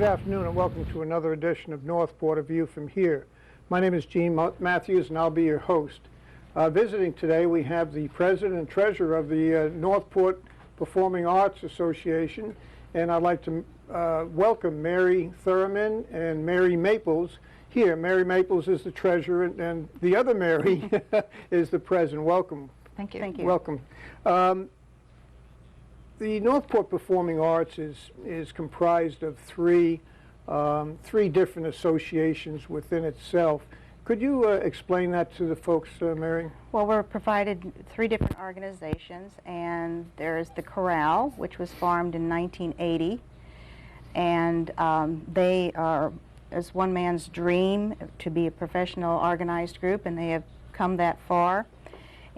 afternoon and welcome to another edition of Northport, A View from Here. My name is Gene Matthews and I'll be your host. Visiting today we have the president and treasurer of the Northport Performing Arts Association, and I'd like to welcome Mary Thoroman and Mary Maples here. Mary Maples is the treasurer and the other Mary is the president. Welcome. Thank you. Thank you. Welcome. The Northport Performing Arts is comprised of three different associations within itself. Could you explain that to the folks, Mary? Well, we're provided three different organizations, and there's the Chorale, which was formed in 1980, and they are, as one man's dream, to be a professional organized group, and they have come that far.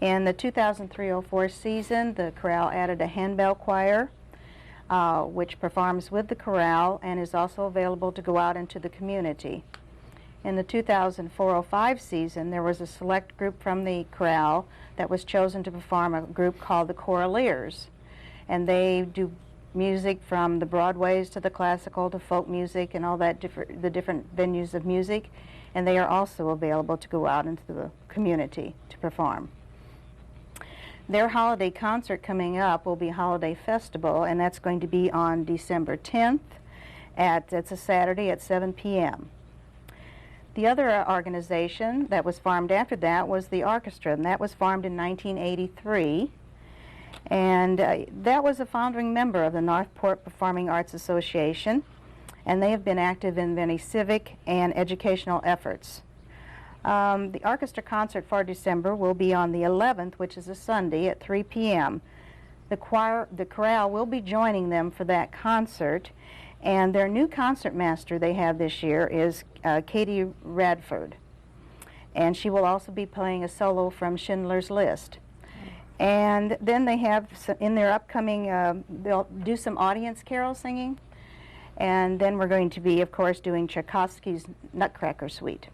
In the 2003-04 season, the Chorale added a handbell choir, which performs with the Chorale and is also available to go out into the community. In the 2004-05 season, there was a select group from the Chorale that was chosen to perform, a group called the Corollaries. And they do music from the Broadways to the classical to folk music and all that the different venues of music. And they are also available to go out into the community to perform. Their holiday concert coming up will be Holiday Festival, and that's going to be on December 10th. It's a Saturday at 7 p.m. The other organization that was formed after that was the orchestra, and that was formed in 1983. And that was a founding member of the Northport Performing Arts Association, and they have been active in many civic and educational efforts. The orchestra concert for December will be on the 11th, which is a Sunday, at 3 p.m. The chorale will be joining them for that concert, and their new concertmaster they have this year is Katie Radford, and she will also be playing a solo from Schindler's List. And then they have, in their upcoming, they'll do some audience carol singing, and then we're going to be, of course, doing Tchaikovsky's Nutcracker Suite.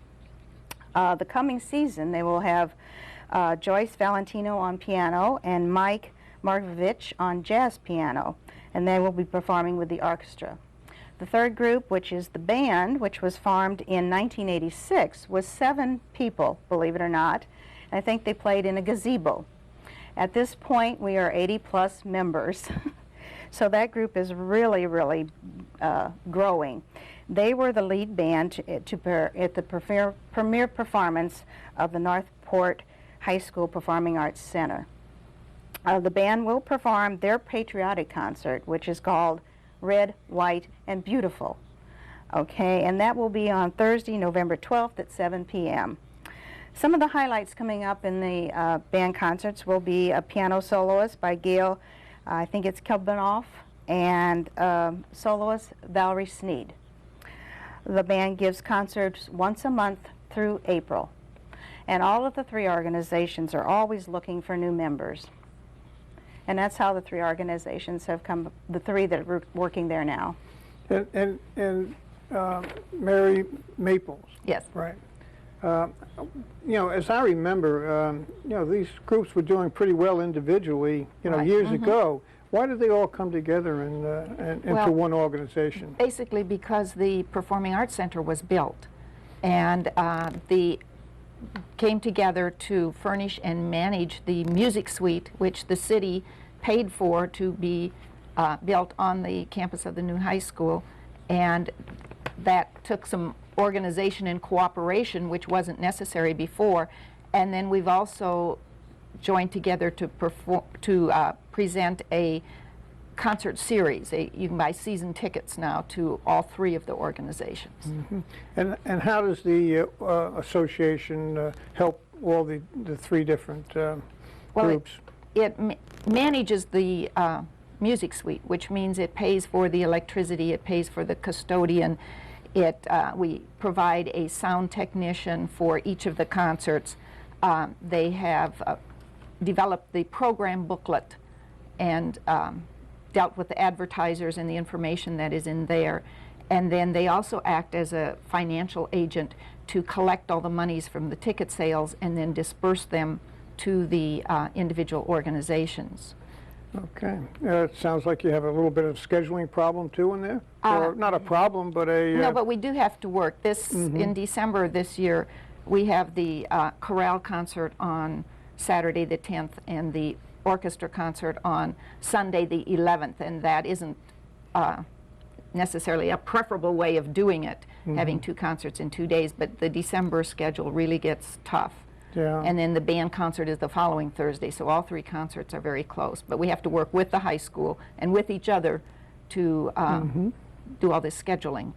The coming season, they will have Joyce Valentino on piano and Mike Markovich on jazz piano, and they will be performing with the orchestra. The third group, which is the band, which was formed in 1986, was 7 people, believe it or not. And I think they played in a gazebo. At this point, we are 80-plus members, so that group is really, really growing. They were the lead band at the premiere performance of the Northport High School Performing Arts Center. The band will perform their patriotic concert, which is called Red, White, and Beautiful. Okay, and that will be on Thursday, November 12th at 7 p.m. Some of the highlights coming up in the band concerts will be a piano soloist by Gail, I think it's Kelbanoff, and soloist Valerie Sneed. The band gives concerts once a month through April. And all of the three organizations are always looking for new members. And that's how the three organizations have come, the three that are working there now. And Mary Maples. Yes. Right. You know, as I remember, you know, these groups were doing pretty well individually, you know, years ago. Why did they all come together into one organization? Basically because the Performing Arts Center was built, and they came together to furnish and manage the music suite, which the city paid for to be built on the campus of the new high school, and that took some organization and cooperation, which wasn't necessary before. And then we've also joined together to present a concert series. You can buy season tickets now to all three of the organizations. And how does the association help all the three different groups? It manages the music suite, which means it pays for the electricity, it pays for the custodian. We provide a sound technician for each of the concerts. They have developed the program booklet and dealt with the advertisers and the information that is in there. And then they also act as a financial agent to collect all the monies from the ticket sales and then disperse them to the individual organizations. Okay. It sounds like you have a little bit of scheduling problem too in there? Or not a problem, but a... No, but we do have to work. In December this year, we have the chorale concert on Saturday the 10th and the orchestra concert on Sunday the 11th, and that isn't necessarily a preferable way of doing it, having two concerts in 2 days, but the December schedule really gets tough. Yeah. And then the band concert is the following Thursday, so all three concerts are very close. But we have to work with the high school and with each other to do all this scheduling.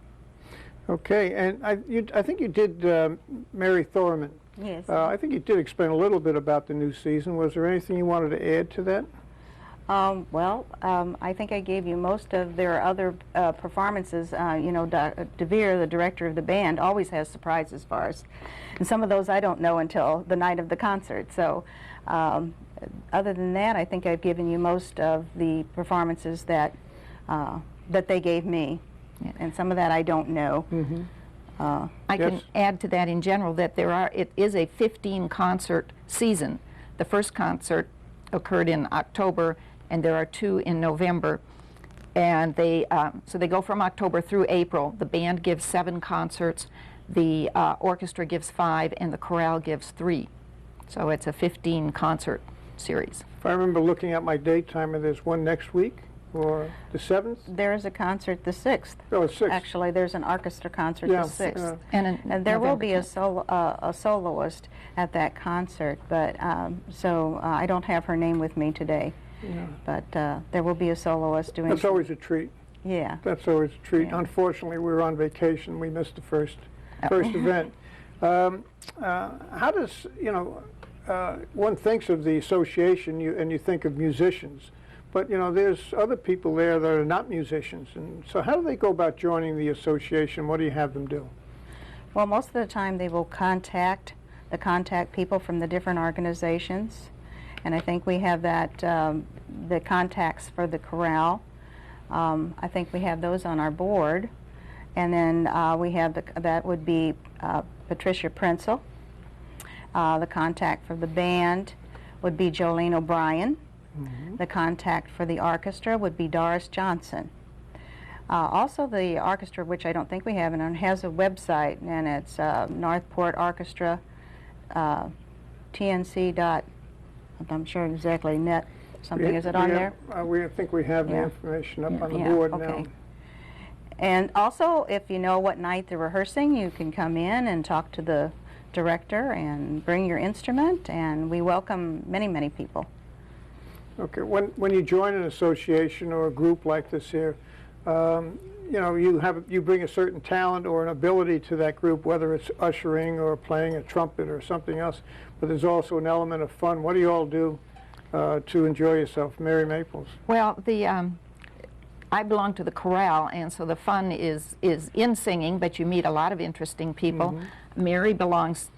Okay, and I think you did Mary Thoroman. Yes. I think you did explain a little bit about the new season. Was there anything you wanted to add to that? I think I gave you most of their other performances. You know, DeVere, the director of the band, always has surprises for us. And some of those I don't know until the night of the concert. So other than that, I think I've given you most of the performances that they gave me. Yeah. And some of that I don't know. I can add to that in general that it is a 15-concert season. The first concert occurred in October, and there are two in November, and so they go from October through April. The band gives 7 concerts, the orchestra gives 5, and the chorale gives 3. So it's a 15-concert series. If I remember looking at my date timer, there's one next week, or the 7th? There's a concert the 6th. Oh, the 6th. Actually, there's an orchestra concert the 6th. And there will be a soloist at that concert, but so I don't have her name with me today. Yeah. But there will be a soloist doing... That's always a treat. Yeah. That's always a treat. Yeah. Unfortunately, we were on vacation. We missed the first event. How does, one thinks of the association and you think of musicians, but, there's other people there that are not musicians. And so how do they go about joining the association? What do you have them do? Well, most of the time they will contact people from the different organizations. And I think we have that, the contacts for the chorale. I think we have those on our board. And then we have, that would be Patricia Prinzel. The contact for the band would be Jolene O'Brien. The contact for the orchestra would be Doris Johnson. Also the orchestra, which I don't think we have, and has a website, and it's Northport Orchestra, TNC. I'm sure exactly net something. Is it on there? We think we have the information up on the board now. And also, if you know what night they're rehearsing, you can come in and talk to the director and bring your instrument, and we welcome many, many people. Okay, when you join an association or a group like this here, you bring a certain talent or an ability to that group, whether it's ushering or playing a trumpet or something else, but there's also an element of fun. What do you all do to enjoy yourself? Mary Maples. Well, I belong to the chorale, and so the fun is in singing, but you meet a lot of interesting people. Mary belongs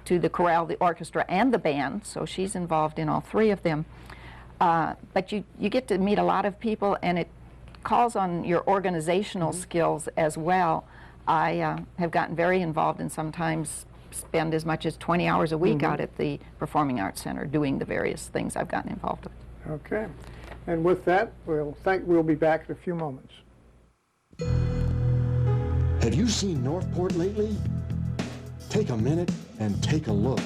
to the chorale, the orchestra, and the band, so she's involved in all 3 of them. But you get to meet a lot of people, and it calls on your organizational skills as well. I have gotten very involved and sometimes spend as much as 20 hours a week out at the Performing Arts Center doing the various things I've gotten involved with. Okay. And with that, we'll be back in a few moments. Have you seen Northport lately? Take a minute and take a look.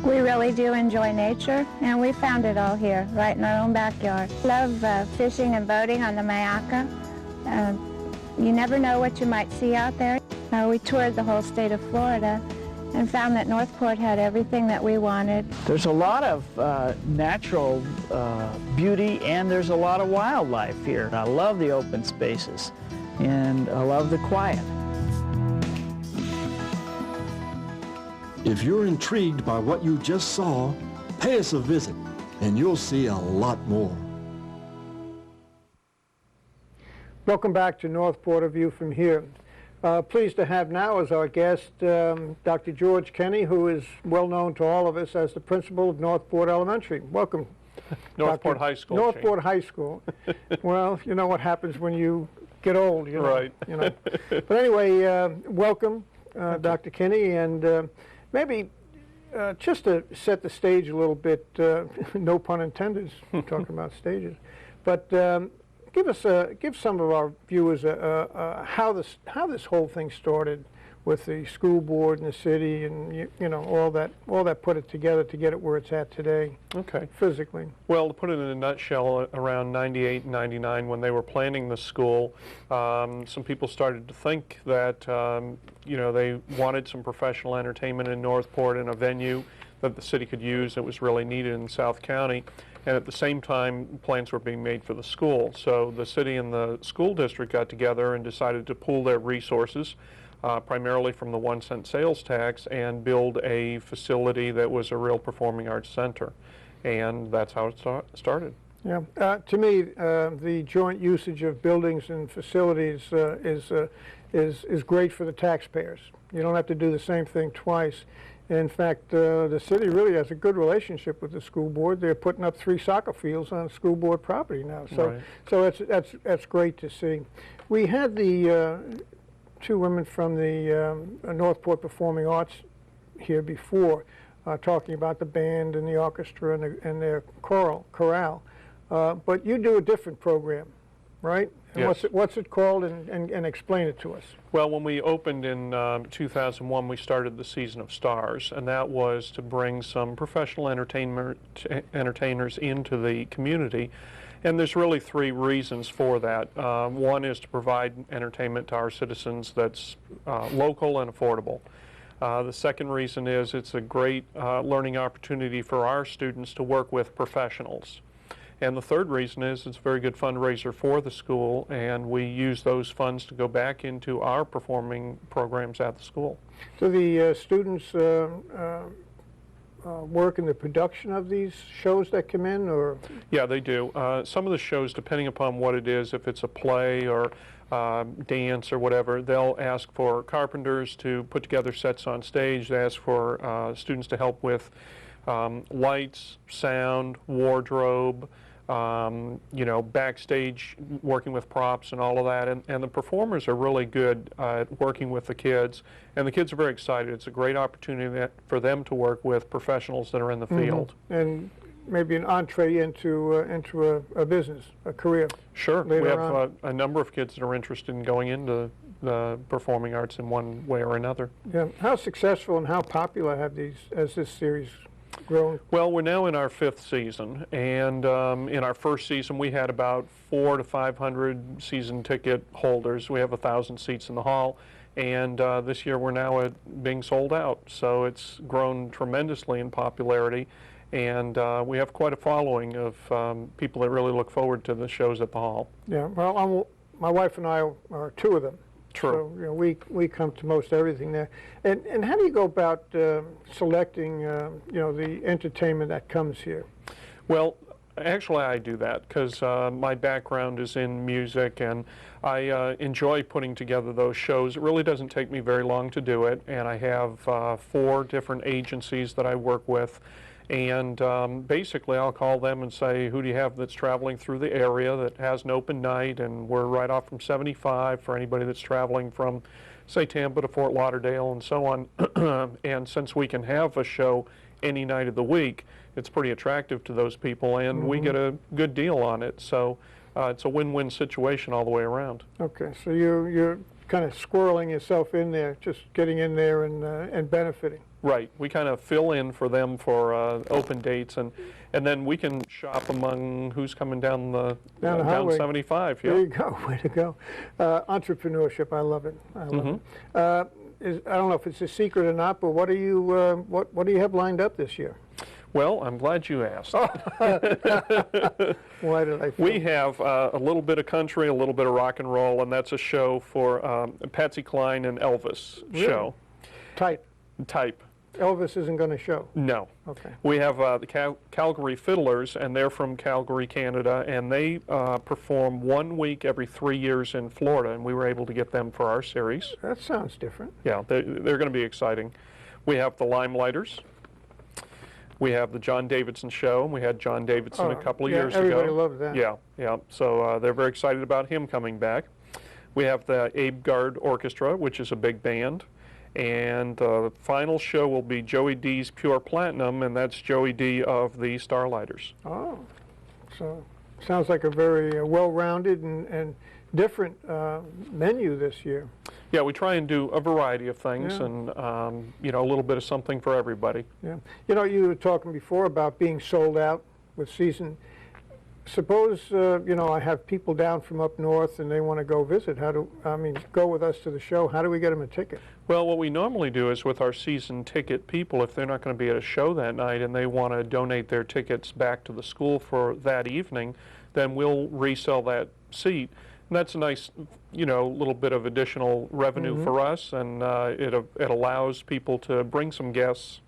We really do enjoy nature, and we found it all here, right in our own backyard. Love fishing and boating on the Mayaca. You never know what you might see out there. We toured the whole state of Florida and found that Northport had everything that we wanted. There's a lot of natural beauty, and there's a lot of wildlife here. I love the open spaces, and I love the quiet. If you're intrigued by what you just saw, pay us a visit, and you'll see a lot more. Welcome back to Northport, A View from Here. Pleased to have now as our guest Dr. George Kenney, who is well known to all of us as the principal of Northport Elementary. Welcome. Northport High School. Northport High School. Well, you know what happens when you get old, you know. Right. You know. But anyway, welcome, Dr. Kenney, and maybe just to set the stage a little bit, no pun intended, talking about stages, but give some of our viewers how this whole thing started with the school board and the city, and you know, all that put it together to get it where it's at today. Okay. Physically. Well, to put it in a nutshell, around 98, 99, when they were planning the school, some people started to think that you know, they wanted some professional entertainment in Northport and a venue that the city could use that was really needed in South County. And at the same time, plans were being made for the school. So the city and the school district got together and decided to pool their resources, primarily from the 1-cent sales tax, and build a facility that was a real performing arts center. And that's how it started. Yeah. To me, the joint usage of buildings and facilities is great for the taxpayers. You don't have to do the same thing twice. In fact, the city really has a good relationship with the school board. They're putting up 3 soccer fields on school board property now. So, Right. so that's great to see. We had the 2 women from the Northport Performing Arts here before, talking about the band and the orchestra and their chorale. But you do a different program, right? And Yes. what's it called, and explain it to us. Well, when we opened in 2001, we started the Season of Stars, and that was to bring some professional entertainers into the community. And there's really 3 reasons for that. One is to provide entertainment to our citizens that's local and affordable. The second reason is it's a great learning opportunity for our students to work with professionals. And the third reason is it's a very good fundraiser for the school, and we use those funds to go back into our performing programs at the school. Do the students work in the production of these shows that come in, or? Yeah, they do. Some of the shows, depending upon what it is, if it's a play or dance or whatever, they'll ask for carpenters to put together sets on stage. They ask for students to help with lights, sound, wardrobe, you know, backstage, working with props and all of that. And the performers are really good at working with the kids, and the kids are very excited. It's a great opportunity for them to work with professionals that are in the field. And maybe an entree into a business, a career. Sure. We later have on. a number of kids that are interested in going into the performing arts in one way or another. Yeah. How successful and how popular has this series grown? Well, we're now in our 5th season, and in our first season we had about 400 to 500 season ticket holders. We have 1,000 seats in the hall, and this year we're now being sold out. So it's grown tremendously in popularity, and we have quite a following of people that really look forward to the shows at the hall. Yeah. Well, my wife and I are 2 of them. True. So, you know, we come to most everything there. And how do you go about selecting, you know, the entertainment that comes here? Well, actually I do that because my background is in music, and I enjoy putting together those shows. It really doesn't take me very long to do it, and I have 4 different agencies that I work with. And basically I'll call them and say, who do you have that's traveling through the area that has an open night? And we're right off from 75 for anybody that's traveling from, say, Tampa to Fort Lauderdale and so on. And since we can have a show any night of the week, it's pretty attractive to those people, and we get a good deal on it. So it's a win-win situation all the way around. Okay, so you're kind of squirreling yourself in there, just getting in there and benefiting. Right. We kind of fill in for them for open dates, and then we can shop among who's coming down Down the highway. 75. Yeah. There you go. Way to go. Entrepreneurship, I love it. I love it. I don't know if it's a secret or not, but what do you have lined up this year? Well, I'm glad you asked. Why did I? We have a little bit of country, a little bit of rock and roll, and that's a show for Patsy Cline and Elvis Really? show. Type. Type. Elvis isn't going to show? No. Okay. We have the Calgary Fiddlers, and they're from Calgary, Canada, and they perform 1 week every 3 years in Florida, and we were able to get them for our series. That sounds different. Yeah, they're going to be exciting. We have the Limelighters. We have the John Davidson Show, and we had John Davidson a couple of years ago. Everybody loved that. Yeah, yeah. So they're very excited about him coming back. We have the Abe Gard Orchestra, which is a big band. And the final show will be Joey D's Pure Platinum, and that's Joey D of the Starlighters. Oh, so sounds like a very well-rounded and different menu this year. Yeah, we try and do a variety of things, Yeah. and you know, a little bit of something for everybody. Yeah. You know, you were talking before about being sold out with season. Suppose, you know, I have people down from up north and they want to go visit. Go with us to the show. How do we get them a ticket? Well, what we normally do is with our season ticket people, if they're not going to be at a show that night and they want to donate their tickets back to the school for that evening, then we'll resell that seat. And that's a nice, you know, little bit of additional revenue for us, and it allows people to bring some guests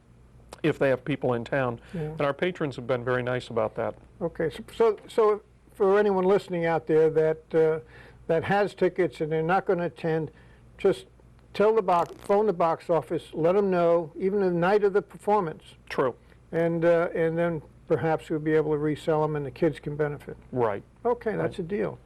if they have people in town. Yeah. And our patrons have been very nice about that. Okay, so for anyone listening out there that has tickets and they're not going to attend, just phone the box office, let them know, even the night of the performance, True. and then perhaps we'll be able to resell them and the kids can benefit. Right. Okay, that's a deal.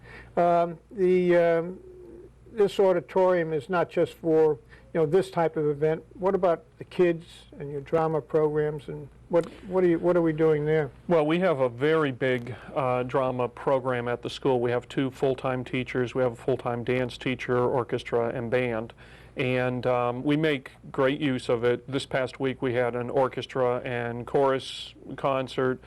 This auditorium is not just for, you know, this type of event. What about the kids and your drama programs, and what are we doing there? Well, we have a very big drama program at the school. We have 2 full-time teachers. We have a full-time dance teacher, orchestra, and band. And we make great use of it. This past week we had an orchestra and chorus concert.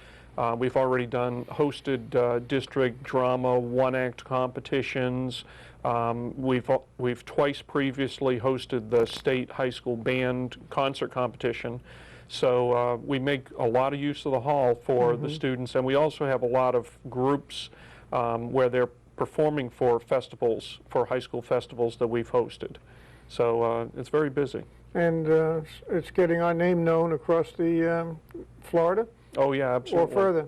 We've already hosted district drama one-act competitions. We've twice previously hosted the state high school band concert competition. So we make a lot of use of the hall for the students, and we also have a lot of groups where they're performing for festivals, for high school festivals that we've hosted. So it's very busy. And it's getting our name known across the Florida? Oh yeah, absolutely. Or further?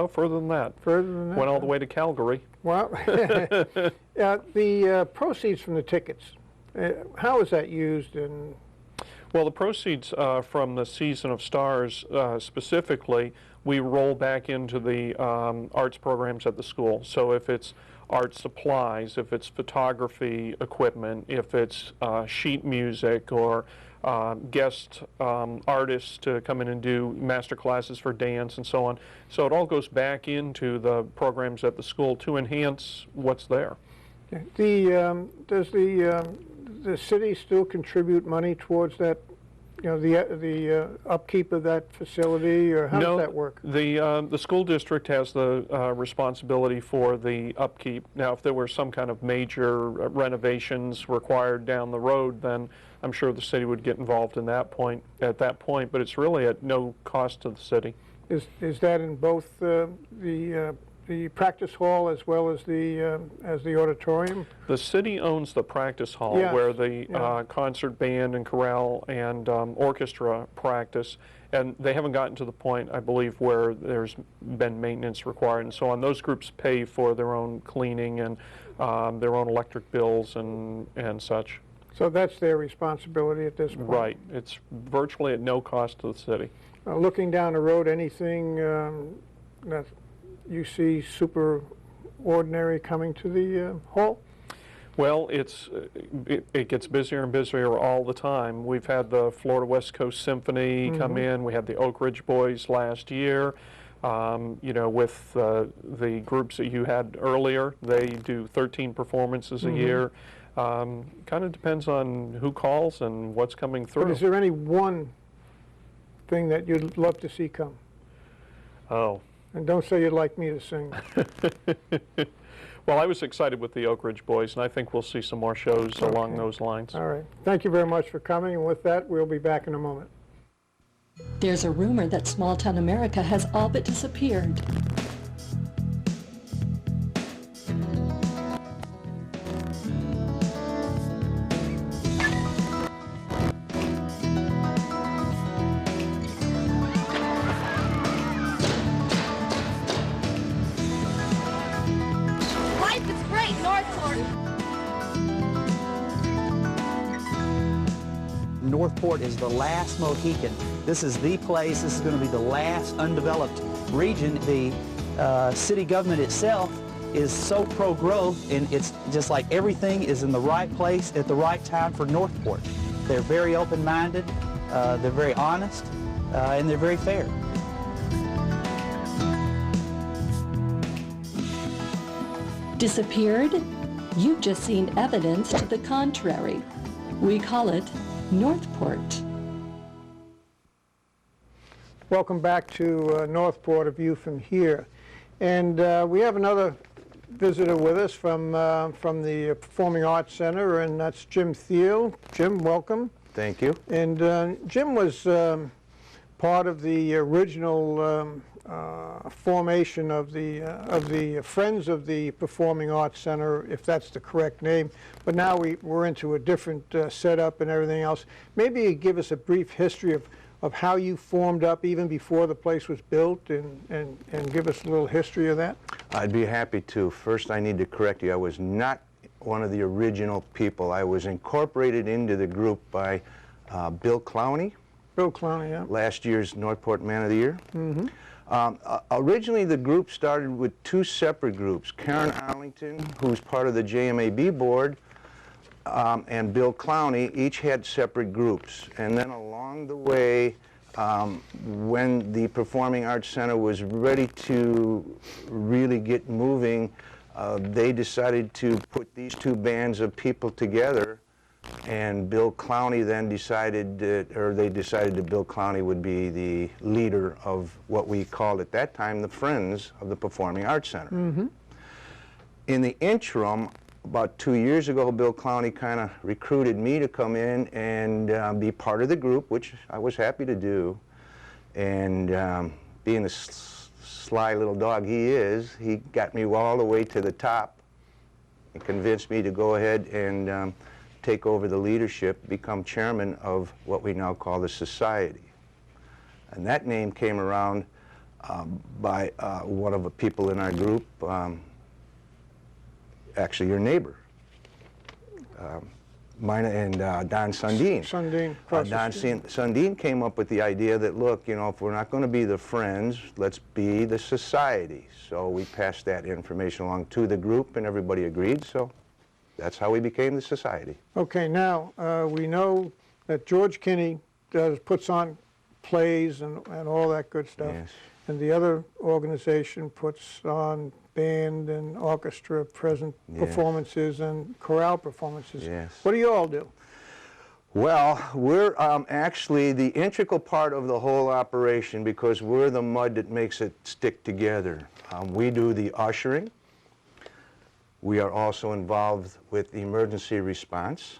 Further than that. Further than that? Went all the way to Calgary. Well, the proceeds from the tickets, how is that used? Well, the proceeds from the Season of Stars specifically, we roll back into the arts programs at the school. So if it's art supplies, if it's photography equipment, if it's sheet music or guest artists to come in and do master classes for dance and so on. So it all goes back into the programs at the school to enhance what's there. Does the city still contribute money towards that, you know, the upkeep of that facility, or how does that work? The school district has the responsibility for the upkeep. Now, if there were some kind of major renovations required down the road, then I'm sure the city would get involved in that point. But it's really at no cost to the city. Is that in both the practice hall as well as the auditorium? The city owns the practice hall, Yes, where the concert band and chorale and orchestra practice, and they haven't gotten to the point, I believe, where there's been maintenance required and so on. Those groups pay for their own cleaning and their own electric bills and such. So that's their responsibility at this point? Right. It's virtually at no cost to the city. Looking down the road, anything that you see super ordinary coming to the hall? Well, it gets busier and busier all the time. We've had the Florida West Coast Symphony come in. We had the Oak Ridge Boys last year. You know, with the groups that you had earlier, they do 13 performances a year. Kind of depends on who calls and what's coming through. But is there any one thing that you'd love to see come? Oh. And don't say you'd like me to sing. Well, I was excited with the Oak Ridge Boys, and I think we'll see some more shows along those lines. All right. Thank you very much for coming, and with that, we'll be back in a moment. There's a rumor that small-town America has all but disappeared. Northport is the last Mohican. This is the place. This is going to be the last undeveloped region. The city government itself is so pro-growth, and it's just like everything is in the right place at the right time for Northport. They're very open-minded, they're very honest, and they're very fair. Disappeared? You've just seen evidence to the contrary. We call it Northport. Welcome back to Northport, a view from here. And we have another visitor with us from the Performing Arts Center, and that's Jim Thiel. Jim, welcome. Thank you. And Jim was part of the original formation of the Friends of the Performing Arts Center, if that's the correct name. But now we're into a different setup and everything else. Maybe you give us a brief history of how you formed up even before the place was built, and give us a little history of that. I'd be happy to. First, I need to correct you. I was not one of the original people. I was incorporated into the group by Bill Clowney. Bill Clowney, yeah. Last year's Northport Man of the Year. Mm-hmm. Originally, the group started with two separate groups. Karen Arlington, who's part of the JMAB board, and Bill Clowney, each had separate groups. And then along the way, when the Performing Arts Center was ready to really get moving, they decided to put these two bands of people together, and Bill Clowney then decided, they decided that Bill Clowney would be the leader of what we called at that time the Friends of the Performing Arts Center. Mm-hmm. In the interim, about 2 years ago, Bill Clowney kind of recruited me to come in and be part of the group, which I was happy to do. And being the sly little dog he is, he got me all the way to the top and convinced me to go ahead and take over the leadership, become chairman of what we now call the society. And that name came around by one of the people in our group, actually your neighbor, Mina and Don Sundin. Sundin. Don Sundin came up with the idea that, look, you know, if we're not going to be the Friends, let's be the society. So we passed that information along to the group, and everybody agreed, so that's how we became the society. Okay, now we know that George Kenney puts on plays and all that good stuff. Yes. And the other organization puts on band and orchestra performances and chorale performances. Yes. What do you all do? Well, we're actually the integral part of the whole operation because we're the mud that makes it stick together. We do the ushering. We are also involved with the emergency response.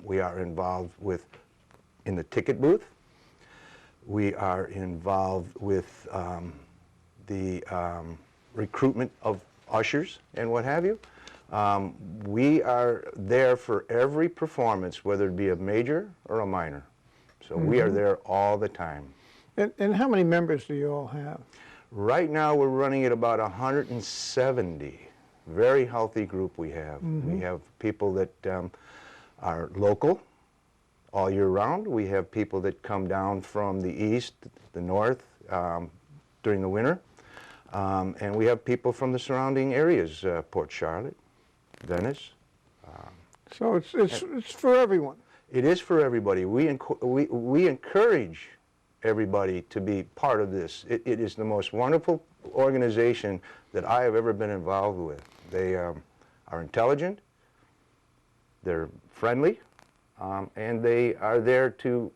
We are involved in the ticket booth. We are involved with the recruitment of ushers and what have you. We are there for every performance, whether it be a major or a minor. So we are there all the time. And how many members do you all have? Right now we're running at about 170. Very healthy group we have. We have people that are local all year round. We have people that come down from the east, the north, during the winter. And we have people from the surrounding areas, Port Charlotte, Venice. So it's for everyone. It is for everybody. We encourage everybody to be part of this. It is the most wonderful organization that I have ever been involved with. They are intelligent, they're friendly, and they are there to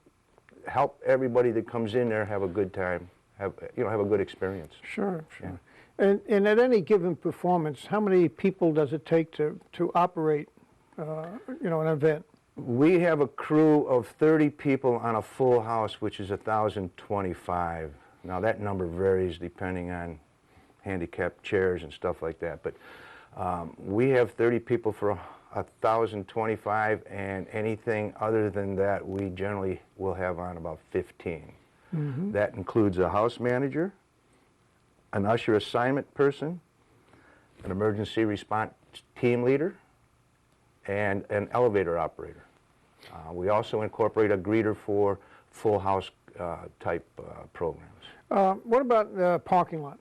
help everybody that comes in there have a good time, have a good experience. Sure. Yeah. And at any given performance, how many people does it take to operate, an event? We have a crew of 30 people on a full house, which is 1,025. Now that number varies depending on handicapped chairs and stuff like that, but we have 30 people for 1,025, and anything other than that we generally will have on about 15. That includes a house manager, an usher assignment person, an emergency response team leader, and an elevator operator. We also incorporate a greeter for full house type programs. What about the parking lot?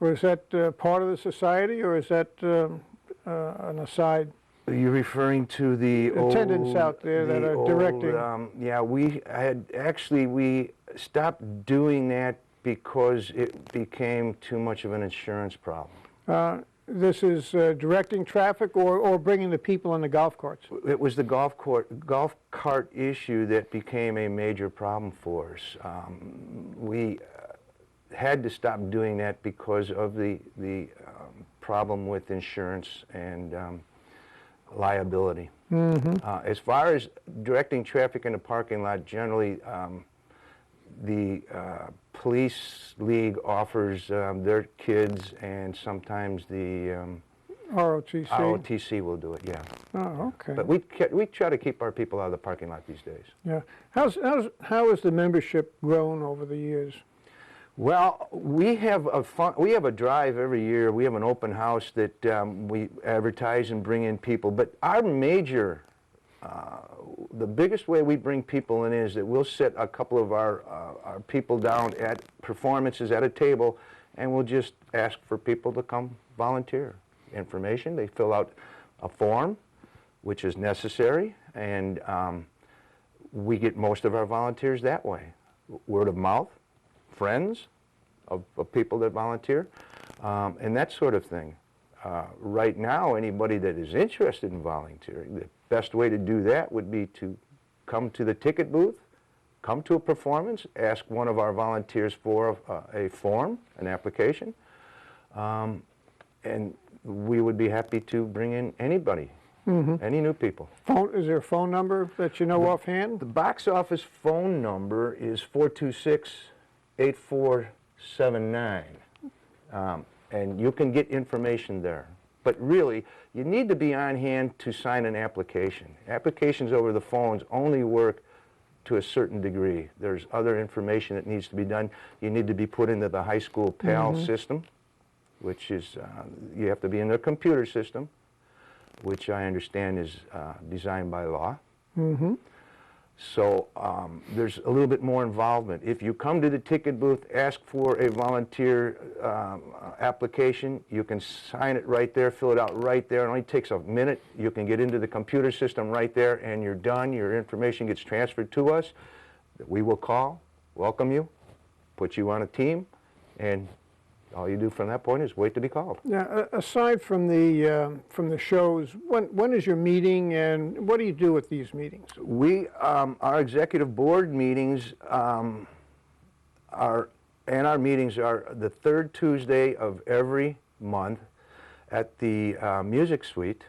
Or is that part of the society, or is that an aside? Are you referring to the Attendants out there that are directing? Yeah, we stopped doing that because it became too much of an insurance problem. This is directing traffic or bringing the people in the golf carts? It was the golf cart issue that became a major problem for us. We had to stop doing that because of the problem with insurance and liability. As far as directing traffic in the parking lot, generally the police league offers their kids, and sometimes the ROTC will do it, yeah. Oh, okay. But we try to keep our people out of the parking lot these days. Yeah. How has the membership grown over the years? Well, we have a drive every year. We have an open house that we advertise and bring in people. But our the biggest way we bring people in is that we'll sit a couple of our people down at performances at a table, and we'll just ask for people to come volunteer. Information, they fill out a form, which is necessary, and we get most of our volunteers that way. Word of mouth, friends of people that volunteer, and that sort of thing. Right now, anybody that is interested in volunteering, the best way to do that would be to come to the ticket booth, come to a performance, ask one of our volunteers for a form, an application, and we would be happy to bring in anybody, any new people. Is there a phone number that you know offhand? The box office phone number is 426-8479, and you can get information there. But really, you need to be on hand to sign an application. Applications over the phones only work to a certain degree. There's other information that needs to be done. You need to be put into the high school PAL system, which is, you have to be in the computer system, which I understand is designed by law. So there's a little bit more involvement. If you come to the ticket booth, ask for a volunteer application, you can sign it right there, fill it out right there. It only takes a minute. You can get into the computer system right there, and you're done. Your information gets transferred to us. We will call, welcome you, put you on a team, and all you do from that point is wait to be called. Now, aside from the shows, when is your meeting, and what do you do with these meetings? We, our executive board meetings our meetings are the third Tuesday of every month at the Music Suite.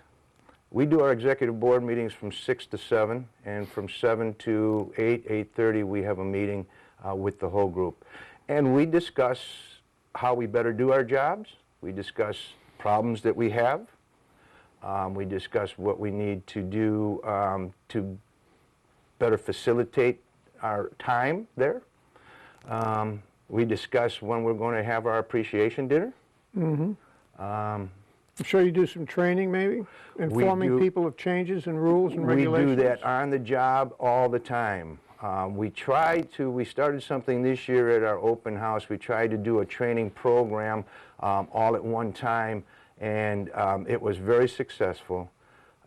We do our executive board meetings from 6 to 7, and from 7 to 8:30 we have a meeting with the whole group. And we discuss how we better do our jobs. We discuss problems that we have. We discuss what we need to do to better facilitate our time there. We discuss when we're going to have our appreciation dinner. I'm sure you do some training, maybe? Informing people of changes and rules and regulations? We do that on the job all the time. We started something this year at our open house. We tried to do a training program all at one time, and it was very successful.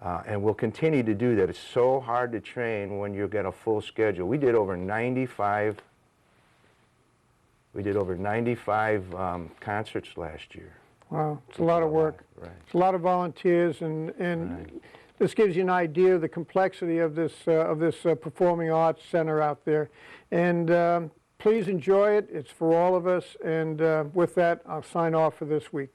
And we'll continue to do that. It's so hard to train when you get a full schedule. We did over 95 concerts last year. Wow, it's a lot of work. Right. It's a lot of volunteers, and Right. This gives you an idea of the complexity of this performing arts center out there. And please enjoy it. It's for all of us. And with that, I'll sign off for this week.